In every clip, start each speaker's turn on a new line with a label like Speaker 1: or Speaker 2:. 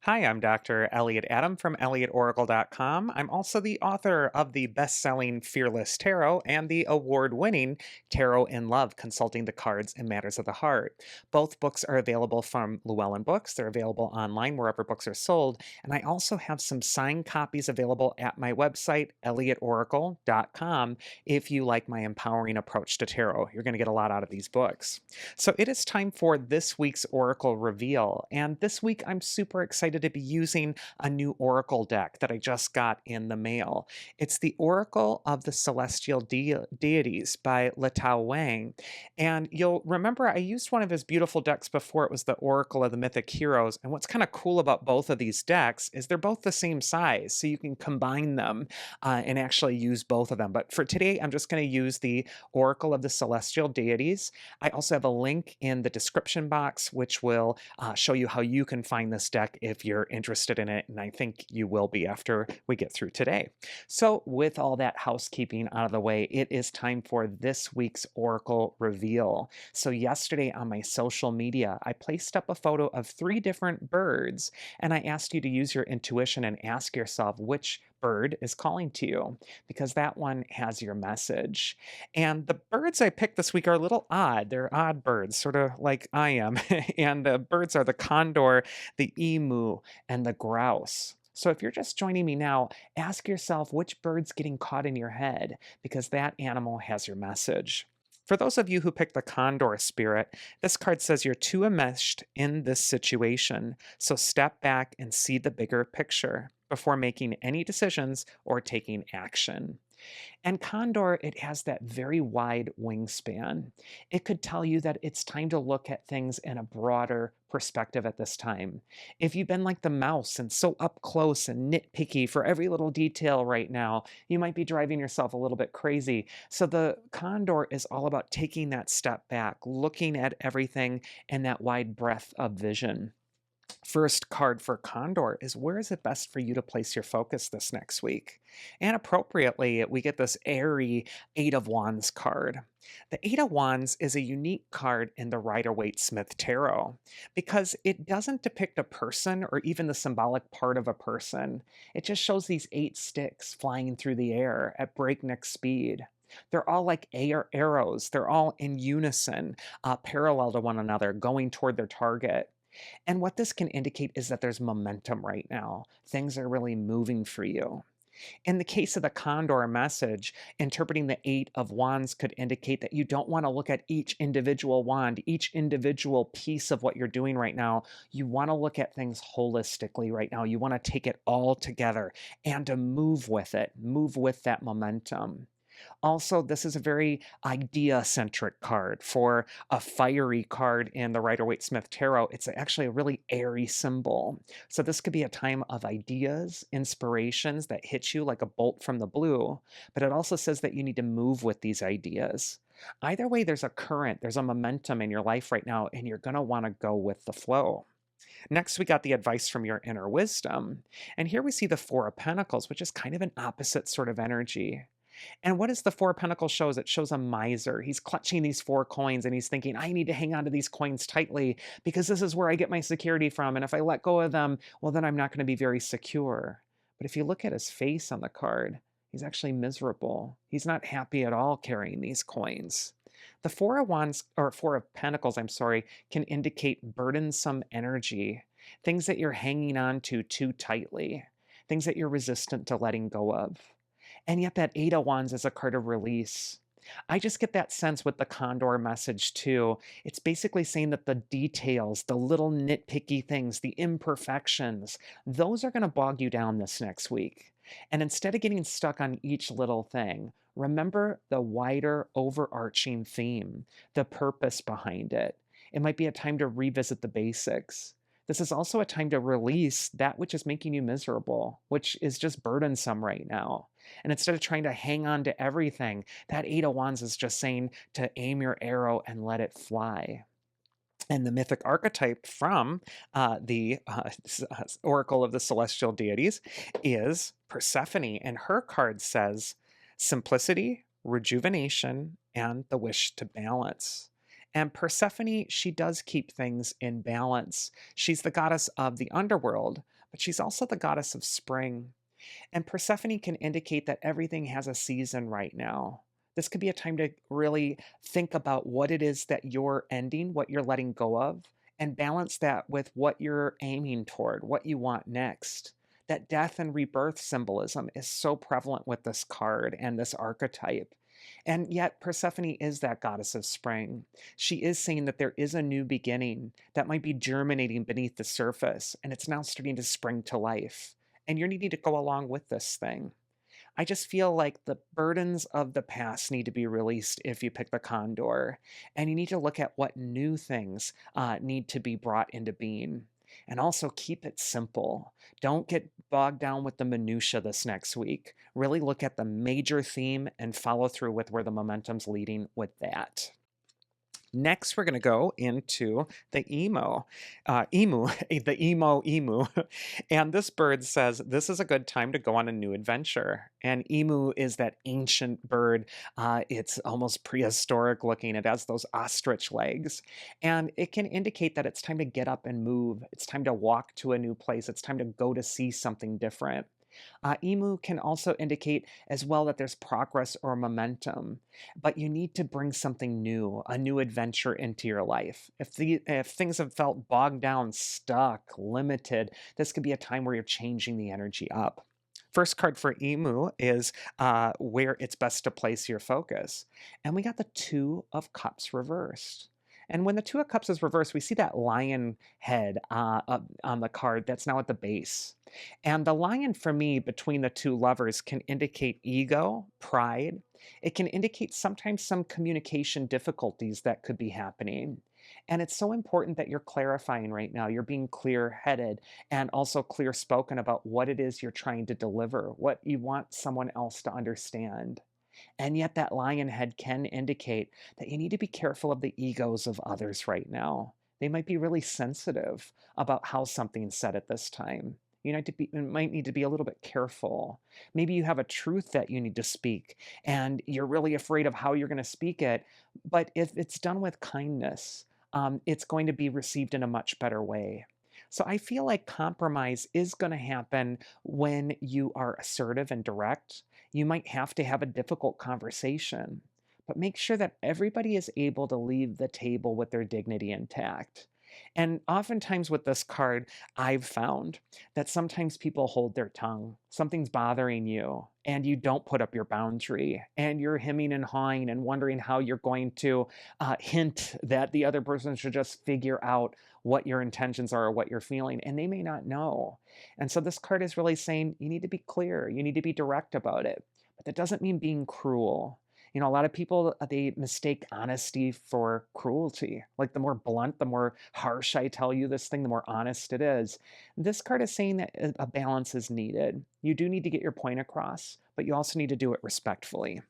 Speaker 1: Hi, I'm Dr. Elliot Adam from ElliotOracle.com. I'm also the author of the best selling Fearless Tarot and the award winning Tarot in Love, Consulting the Cards in Matters of the Heart. Both books are available from Llewellyn Books. They're available online wherever books are sold. And I also have some signed copies available at my website, ElliotOracle.com, if you like my empowering approach to tarot. You're going to get a lot out of these books. So it is time for this week's Oracle reveal. And this week I'm super excited to be using a new Oracle deck that I just got in the mail. It's the Oracle of the Celestial Deities by Latao Wang. And you'll remember I used one of his beautiful decks before. It was the Oracle of the Mythic Heroes. And what's kind of cool about both of these decks is they're both the same size. So you can combine them and actually use both of them. But for today, I'm just going to use the Oracle of the Celestial Deities. I also have a link in the description box, which will show you how you can find this deck if you're interested in it. And I think you will be after we get through today. So with all that housekeeping out of the way, it is time for this week's Oracle reveal. So yesterday on my social media, I placed up a photo of 3 different birds, and I asked you to use your intuition and ask yourself which bird is calling to you, because that one has your message. And the birds I picked this week are a little odd. They're odd birds, sort of like I am. And the birds are the condor, the emu, and the grouse. So if you're just joining me now, ask yourself which bird's getting caught in your head, because that animal has your message. For those of you who picked the condor spirit, this card says you're too enmeshed in this situation, so step back and see the bigger picture before making any decisions or taking action. And Condor, it has that very wide wingspan. It could tell you that it's time to look at things in a broader perspective at this time. If you've been like the mouse and so up close and nitpicky for every little detail right now, you might be driving yourself a little bit crazy. So the Condor is all about taking that step back, looking at everything in that wide breadth of vision. First card for Condor is where is it best for you to place your focus this next week? And appropriately, we get this airy Eight of Wands card. The Eight of Wands is a unique card in the Rider-Waite-Smith Tarot because it doesn't depict a person or even the symbolic part of a person. It just shows these 8 sticks flying through the air at breakneck speed. They're all like arrows. They're all in unison, parallel to one another, going toward their target. And what this can indicate is that there's momentum right now. Things are really moving for you. In the case of the Condor message, interpreting the Eight of Wands could indicate that you don't want to look at each individual wand, each individual piece of what you're doing right now. You want to look at things holistically right now. You want to take it all together and to move with it, move with that momentum. Also, this is a very idea-centric card. For a fiery card in the Rider-Waite-Smith Tarot, it's actually a really airy symbol. So this could be a time of ideas, inspirations that hit you like a bolt from the blue, but it also says that you need to move with these ideas. Either way, there's a current, there's a momentum in your life right now, and you're going to want to go with the flow. Next, we got the advice from your inner wisdom. And here we see the Four of Pentacles, which is kind of an opposite sort of energy. And what does the Four of Pentacles shows? It shows a miser. He's clutching these 4 coins and he's thinking, I need to hang on to these coins tightly because this is where I get my security from. And if I let go of them, well, then I'm not going to be very secure. But if you look at his face on the card, he's actually miserable. He's not happy at all carrying these coins. The Four of Wands, or Four of Pentacles, I'm sorry, can indicate burdensome energy, things that you're hanging on to too tightly, things that you're resistant to letting go of. And yet that Eight of Wands is a card of release. I just get that sense with the Condor message too. It's basically saying that the details, the little nitpicky things, the imperfections, those are going to bog you down this next week. And instead of getting stuck on each little thing, remember the wider overarching theme, the purpose behind it. It might be a time to revisit the basics. This is also a time to release that which is making you miserable, which is just burdensome right now. And instead of trying to hang on to everything, that Eight of Wands is just saying to aim your arrow and let it fly. And the mythic archetype from Oracle of the Celestial Deities is Persephone. And her card says simplicity, rejuvenation, and the wish to balance. And Persephone, she does keep things in balance. She's the goddess of the underworld, but she's also the goddess of spring. And Persephone can indicate that everything has a season right now. This could be a time to really think about what it is that you're ending, what you're letting go of, and balance that with what you're aiming toward, what you want next. That death and rebirth symbolism is so prevalent with this card and this archetype. And yet, Persephone is that goddess of spring. She is saying that there is a new beginning that might be germinating beneath the surface, and it's now starting to spring to life, and you're needing to go along with this thing. I just feel like the burdens of the past need to be released if you pick the Condor, and you need to look at what new things need to be brought into being. And also keep it simple. Don't get bogged down with the minutia this next week. Really look at the major theme and follow through with where the momentum's leading with that. Next, we're going to go into the emu, the emu. And this bird says this is a good time to go on a new adventure. And emu is that ancient bird. It's almost prehistoric looking. It has those ostrich legs. And it can indicate that it's time to get up and move. It's time to walk to a new place. It's time to go to see something different. Emu can also indicate as well that there's progress or momentum, but you need to bring something new, a new adventure into your life. If things have felt bogged down, stuck, limited, this could be a time where you're changing the energy up. First card for Emu is where it's best to place your focus. And we got the Two of Cups reversed. And when the Two of Cups is reversed, we see that lion head up on the card that's now at the base. And the lion for me between the two lovers can indicate ego, pride. It can indicate sometimes some communication difficulties that could be happening. And it's so important that you're clarifying right now. You're being clear headed and also clear spoken about what it is you're trying to deliver, what you want someone else to understand. And yet, that lion head can indicate that you need to be careful of the egos of others right now. They might be really sensitive about how something's said at this time. You might need to be a little bit careful. Maybe you have a truth that you need to speak, and you're really afraid of how you're going to speak it. But if it's done with kindness, it's going to be received in a much better way. So I feel like compromise is going to happen when you are assertive and direct. You might have to have a difficult conversation, but make sure that everybody is able to leave the table with their dignity intact. And oftentimes with this card, I've found that sometimes people hold their tongue. Something's bothering you, and you don't put up your boundary, and you're hemming and hawing and wondering how you're going to hint that the other person should just figure out what your intentions are or what you're feeling, and they may not know. And so this card is really saying you need to be clear, you need to be direct about it. But that doesn't mean being cruel. A lot of people they mistake honesty for cruelty. Like the more blunt, the more harsh I tell you this thing, the more honest it is. This card is saying that a balance is needed. You do need to get your point across, but you also need to do it respectfully.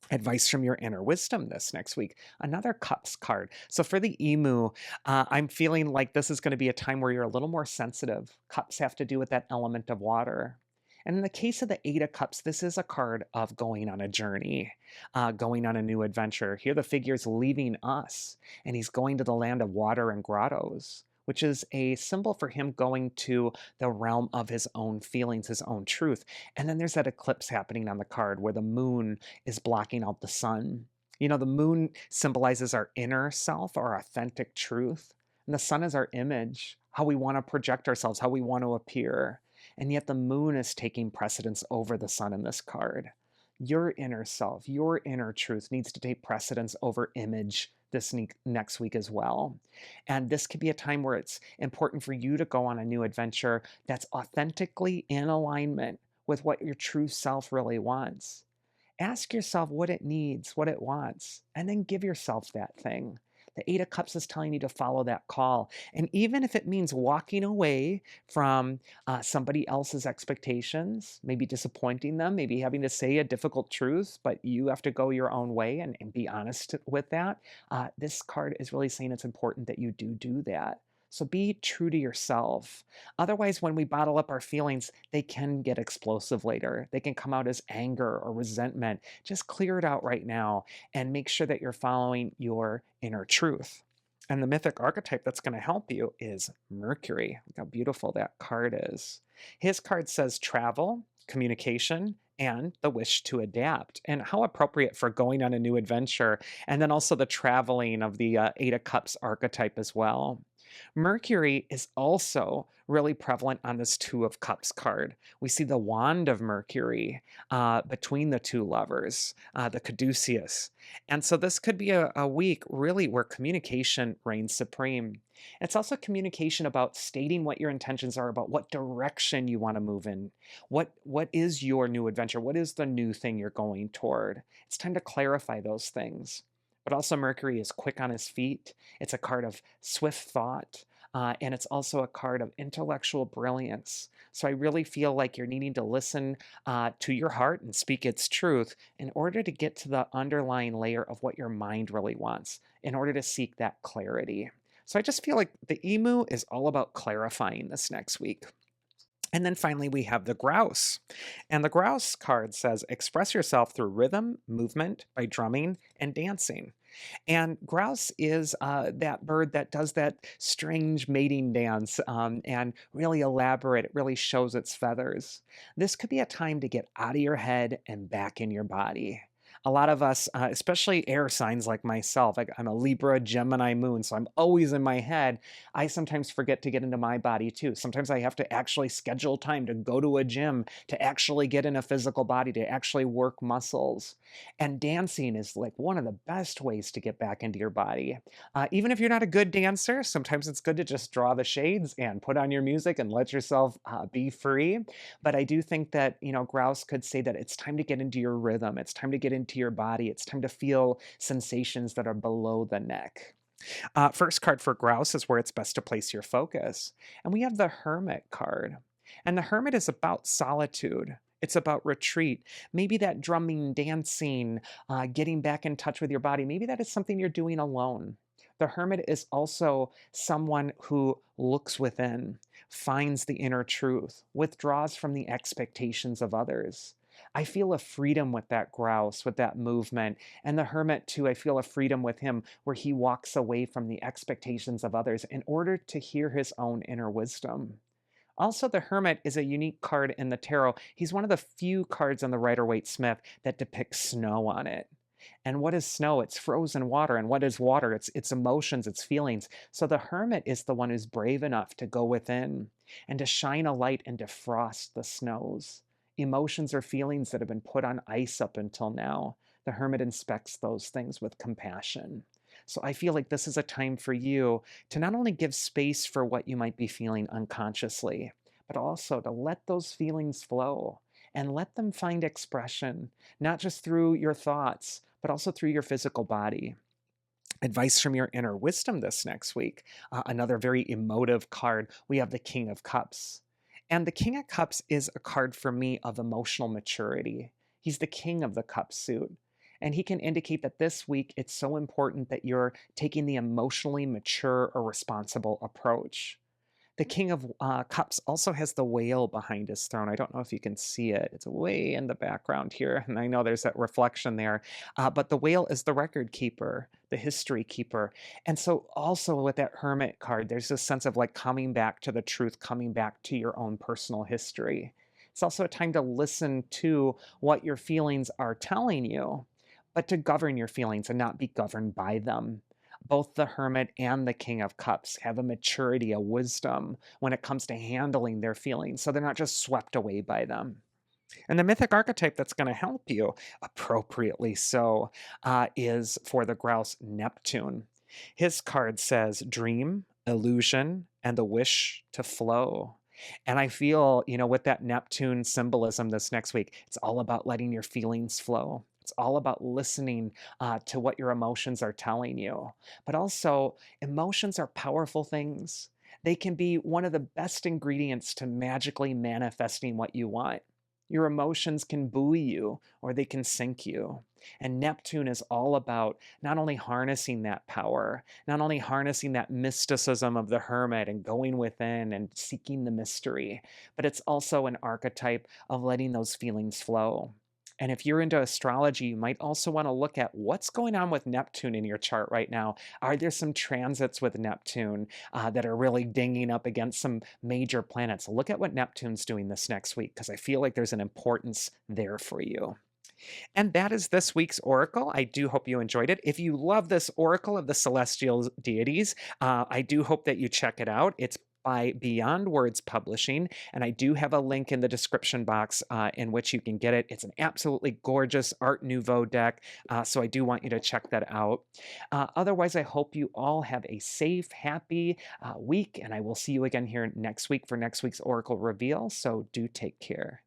Speaker 1: Advice from your inner wisdom this next week. Another cups card. So for the emu, I'm feeling like this is going to be a time where you're a little more sensitive. Cups have to do with that element of water. And in the case of the Eight of Cups, this is a card of going on a journey, going on a new adventure. Here, the figure's leaving us, and he's going to the land of water and grottos, which is a symbol for him going to the realm of his own feelings, his own truth. And then there's that eclipse happening on the card where the moon is blocking out the sun. The moon symbolizes our inner self, our authentic truth, and the sun is our image, how we want to project ourselves, how we want to appear. And yet the moon is taking precedence over the sun in this card. Your inner self, your inner truth needs to take precedence over image this next week as well. And this could be a time where it's important for you to go on a new adventure that's authentically in alignment with what your true self really wants. Ask yourself what it needs, what it wants, and then give yourself that thing. The Eight of Cups is telling you to follow that call. And even if it means walking away from somebody else's expectations, maybe disappointing them, maybe having to say a difficult truth, but you have to go your own way and be honest with that, this card is really saying it's important that you do that. So be true to yourself. Otherwise, when we bottle up our feelings, they can get explosive later. They can come out as anger or resentment. Just clear it out right now and make sure that you're following your inner truth. And the mythic archetype that's going to help you is Mercury. Look how beautiful that card is. His card says travel, communication, and the wish to adapt, and how appropriate for going on a new adventure. And then also the traveling of the Eight of Cups archetype as well. Mercury is also really prevalent on this Two of Cups card. We see the wand of Mercury between the two lovers, the caduceus. And so this could be a week really where communication reigns supreme. It's also communication about stating what your intentions are, about what direction you want to move in. What is your new adventure? What is the new thing you're going toward? It's time to clarify those things. But also Mercury is quick on his feet. It's a card of swift thought. And it's also a card of intellectual brilliance. So I really feel like you're needing to listen to your heart and speak its truth in order to get to the underlying layer of what your mind really wants, in order to seek that clarity. So I just feel like the emu is all about clarifying this next week. And then finally, we have the grouse. And the grouse card says, express yourself through rhythm, movement, by drumming and dancing. And grouse is that bird that does that strange mating dance and really elaborate. It really shows its feathers. This could be a time to get out of your head and back in your body. A lot of us, especially air signs like myself, I'm a Libra, Gemini moon, so I'm always in my head. I sometimes forget to get into my body too. Sometimes I have to actually schedule time to go to a gym, to actually get in a physical body, to actually work muscles. And dancing is like one of the best ways to get back into your body. Even if you're not a good dancer, sometimes it's good to just draw the shades and put on your music and let yourself be free. But I do think that, Grouse could say that it's time to get into your rhythm. It's time to get into your body. It's time to feel sensations that are below the neck. First card for Grouse is where it's best to place your focus. And we have the Hermit card. And the Hermit is about solitude. It's about retreat. Maybe that drumming, dancing, getting back in touch with your body. Maybe that is something you're doing alone. The hermit is also someone who looks within, finds the inner truth, withdraws from the expectations of others. I feel a freedom with that grouse, with that movement. And the hermit, too, I feel a freedom with him where he walks away from the expectations of others in order to hear his own inner wisdom. Also, the Hermit is a unique card in the tarot. He's one of the few cards on the Rider-Waite-Smith that depicts snow on it. And what is snow? It's frozen water. And what is water? It's emotions, it's feelings. So the Hermit is the one who's brave enough to go within and to shine a light and defrost the snows. Emotions or feelings that have been put on ice up until now. The Hermit inspects those things with compassion. So I feel like this is a time for you to not only give space for what you might be feeling unconsciously, but also to let those feelings flow and let them find expression, not just through your thoughts, but also through your physical body. Advice from your inner wisdom this next week. Another very emotive card. We have the King of Cups. And the King of Cups is a card for me of emotional maturity. He's the king of the cup suit. And he can indicate that this week it's so important that you're taking the emotionally mature or responsible approach. The King of Cups also has the whale behind his throne. I don't know if you can see it. It's way in the background here, and I know there's that reflection there. But the whale is the record keeper, the history keeper. And so also with that Hermit card, there's this sense of like coming back to the truth, coming back to your own personal history. It's also a time to listen to what your feelings are telling you, but to govern your feelings and not be governed by them. Both the Hermit and the King of Cups have a maturity, a wisdom when it comes to handling their feelings, so they're not just swept away by them. And the mythic archetype that's going to help you, appropriately so, is for the grouse Neptune. His card says dream, illusion, and the wish to flow. And I feel, with that Neptune symbolism this next week, it's all about letting your feelings flow. It's all about listening to what your emotions are telling you. But also, emotions are powerful things. They can be one of the best ingredients to magically manifesting what you want. Your emotions can buoy you or they can sink you. And Neptune is all about not only harnessing that power, not only harnessing that mysticism of the hermit and going within and seeking the mystery, but it's also an archetype of letting those feelings flow. And if you're into astrology, you might also want to look at what's going on with Neptune in your chart right now. Are there some transits with Neptune that are really dinging up against some major planets? Look at what Neptune's doing this next week because I feel like there's an importance there for you. And that is this week's Oracle. I do hope you enjoyed it. If you love this Oracle of the Celestial Deities, I do hope that you check it out. It's by Beyond Words Publishing, and I do have a link in the description box in which you can get it. It's an absolutely gorgeous Art Nouveau deck, so I do want you to check that out. Otherwise, I hope you all have a safe, happy week, and I will see you again here next week for next week's Oracle reveal. So do take care.